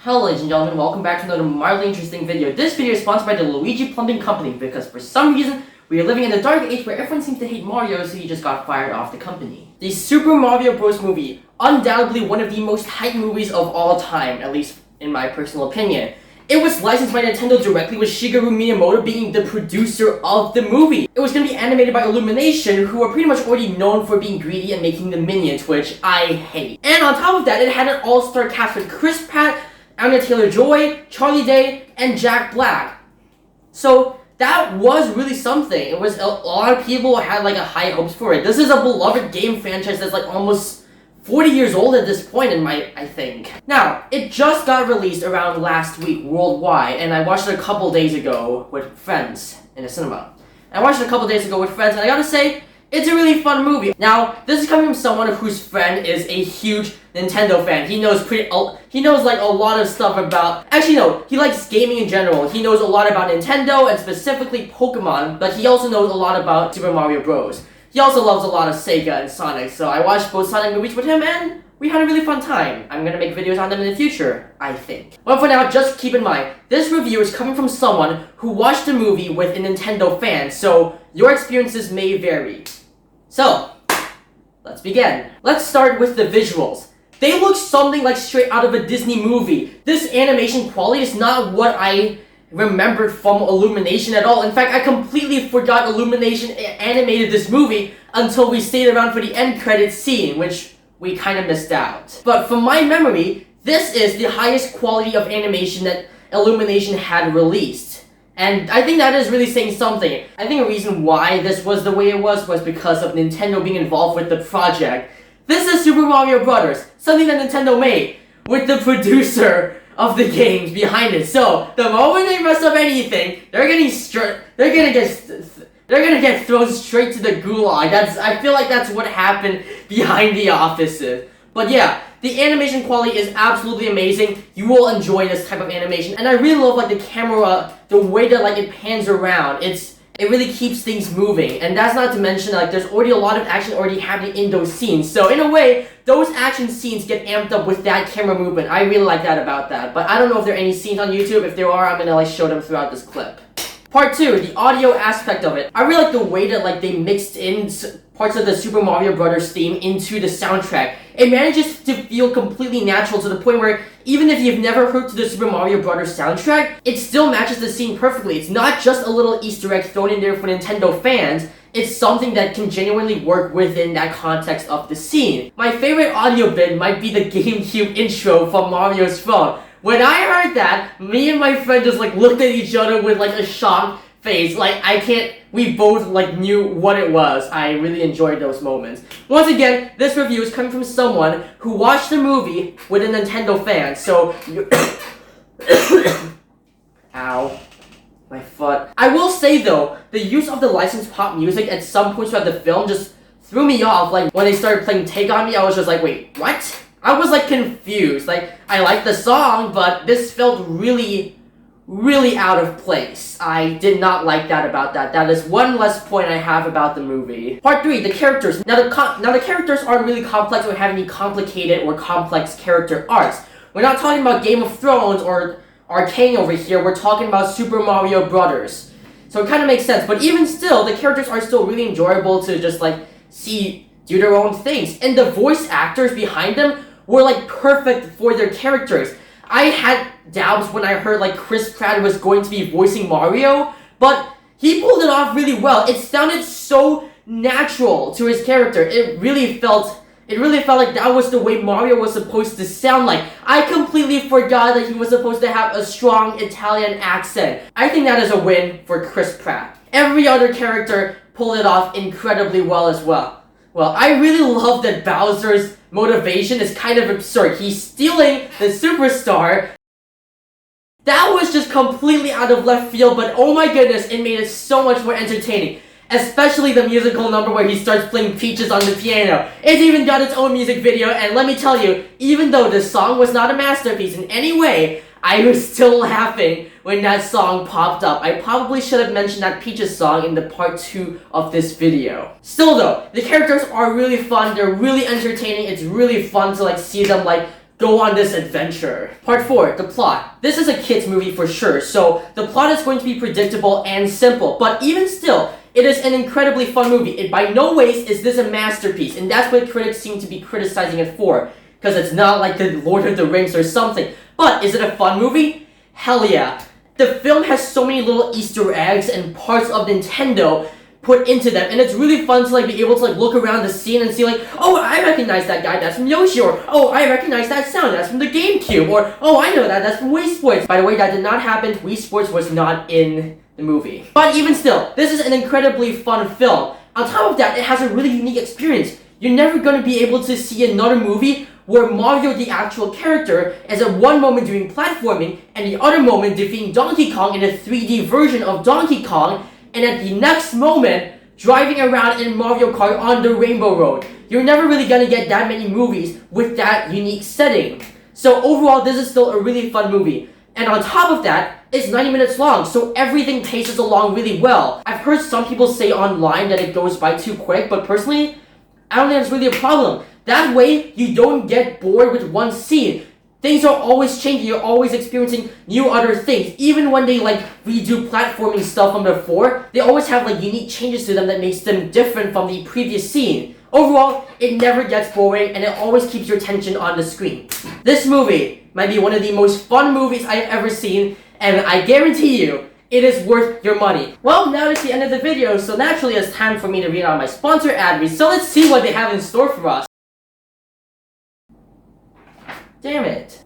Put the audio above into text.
Hello ladies and gentlemen, welcome back to another mildly interesting video. This video is sponsored by the Luigi Plumbing Company because for some reason, we are living in a dark age where everyone seems to hate Mario, so he just got fired off the company. The Super Mario Bros. Movie, undoubtedly one of the most hyped movies of all time, at least in my personal opinion. It was licensed by Nintendo directly with Shigeru Miyamoto being the producer of the movie. It was going to be animated by Illumination, who are pretty much already known for being greedy and making the Minions, which I hate. And on top of that, it had an all-star cast with Chris Pratt, Anya Taylor-Joy, Charlie Day, and Jack Black. So that was really something. It was a lot of people had like a high hopes for it. This is a beloved game franchise that's like almost 40 years old at this point I think. Now, it just got released around last week worldwide, and I watched it a couple days ago with friends in the cinema. And I gotta say, it's a really fun movie. Now, this is coming from someone whose friend is a huge Nintendo fan. He knows like a lot of stuff about, actually no, he likes gaming in general. He knows a lot about Nintendo and specifically Pokemon, but he also knows a lot about Super Mario Bros. He also loves a lot of Sega and Sonic, so I watched both Sonic movies with him and we had a really fun time. I'm gonna make videos on them in the future, I think. But for now, just keep in mind, this review is coming from someone who watched the movie with a Nintendo fan, so your experiences may vary. So, let's begin. Let's start with the visuals. They look something like straight out of a Disney movie. This animation quality is not what I remembered from Illumination at all. In fact, I completely forgot Illumination animated this movie until we stayed around for the end credits scene, which we kind of missed out. But from my memory, this is the highest quality of animation that Illumination had released. And I think that is really saying something. I think a reason why this was the way it was because of Nintendo being involved with the project. This is Super Mario Brothers, something that Nintendo made with the producer of the games behind it. So the moment they mess up anything, they're gonna get thrown straight to the gulag. I feel like that's what happened behind the offices. But yeah, the animation quality is absolutely amazing. You will enjoy this type of animation, and I really love like the camera, the way that like it pans around. It really keeps things moving, and that's not to mention like there's already a lot of action already happening in those scenes. So in a way, those action scenes get amped up with that camera movement. I really like that about that. But I don't know if there are any scenes on YouTube. If there are, I'm gonna like show them throughout this clip. Part 2, the audio aspect of it. I really like the way that like they mixed in parts of the Super Mario Brothers theme into the soundtrack. It manages to feel completely natural to the point where even if you've never heard to the Super Mario Brothers soundtrack, it still matches the scene perfectly. It's not just a little Easter egg thrown in there for Nintendo fans. It's something that can genuinely work within that context of the scene. My favorite audio bit might be the GameCube intro from Mario's phone. When I heard that, me and my friend just like looked at each other with like a shocked face. Like we both like knew what it was. I really enjoyed those moments. Once again, this review is coming from someone who watched the movie with a Nintendo fan, so ow. My foot. I will say though, the use of the licensed pop music at some points throughout the film just threw me off. Like when they started playing Take On Me, I was just like, wait, what? I was like confused. Like I liked the song, but this felt really out of place. I did not like that about that. That is one less point I have about the movie. Part 3, the characters. Now the characters aren't really complex or have any complicated or complex character arcs. We're not talking about Game of Thrones or Arcane over here. We're talking about Super Mario Brothers. So it kind of makes sense. But even still, the characters are still really enjoyable to just like see do their own things. And the voice actors behind them were like perfect for their characters. I had doubts when I heard like Chris Pratt was going to be voicing Mario, but he pulled it off really well. It sounded so natural to his character. It really felt like that was the way Mario was supposed to sound like. I completely forgot that he was supposed to have a strong Italian accent. I think that is a win for Chris Pratt. Every other character pulled it off incredibly well as well. Well, I really love that Bowser's motivation is kind of absurd. He's stealing the superstar. That was just completely out of left field, but oh my goodness, it made it so much more entertaining. Especially the musical number where he starts playing Peaches on the piano. It's even got its own music video, and let me tell you, even though the song was not a masterpiece in any way, I was still laughing when that song popped up. I probably should have mentioned that Peaches song in the part 2 of this video. Still though, the characters are really fun, they're really entertaining, it's really fun to like see them like go on this adventure. Part 4, the plot. This is a kid's movie for sure, so the plot is going to be predictable and simple, but even still, it is an incredibly fun movie. It by no ways is this a masterpiece, and that's what critics seem to be criticizing it for, because it's not like the Lord of the Rings or something. But is it a fun movie? Hell yeah. The film has so many little Easter eggs and parts of Nintendo put into them, and it's really fun to like be able to like look around the scene and see like, oh, I recognize that guy, that's from Yoshi, or oh, I recognize that sound, that's from the GameCube, or oh, I know that, that's from Wii Sports. By the way, that did not happen. Wii Sports was not in the movie. But even still, this is an incredibly fun film. On top of that, it has a really unique experience. You're never going to be able to see another movie where Mario, the actual character, is at one moment doing platforming and the other moment defeating Donkey Kong in a 3D version of Donkey Kong, and at the next moment, driving around in Mario Kart on the Rainbow Road. You're never really gonna get that many movies with that unique setting. So overall, this is still a really fun movie. And on top of that, it's 90 minutes long, so everything paces along really well. I've heard some people say online that it goes by too quick, but personally, I don't think it's really a problem. That way, you don't get bored with one scene. Things are always changing, you're always experiencing new other things. Even when they like redo platforming stuff from before, they always have like unique changes to them that makes them different from the previous scene. Overall, it never gets boring and it always keeps your attention on the screen. This movie might be one of the most fun movies I've ever seen, and I guarantee you, it is worth your money. Well, now it's the end of the video, so naturally it's time for me to read out my sponsor ad read, so let's see what they have in store for us. Damn it.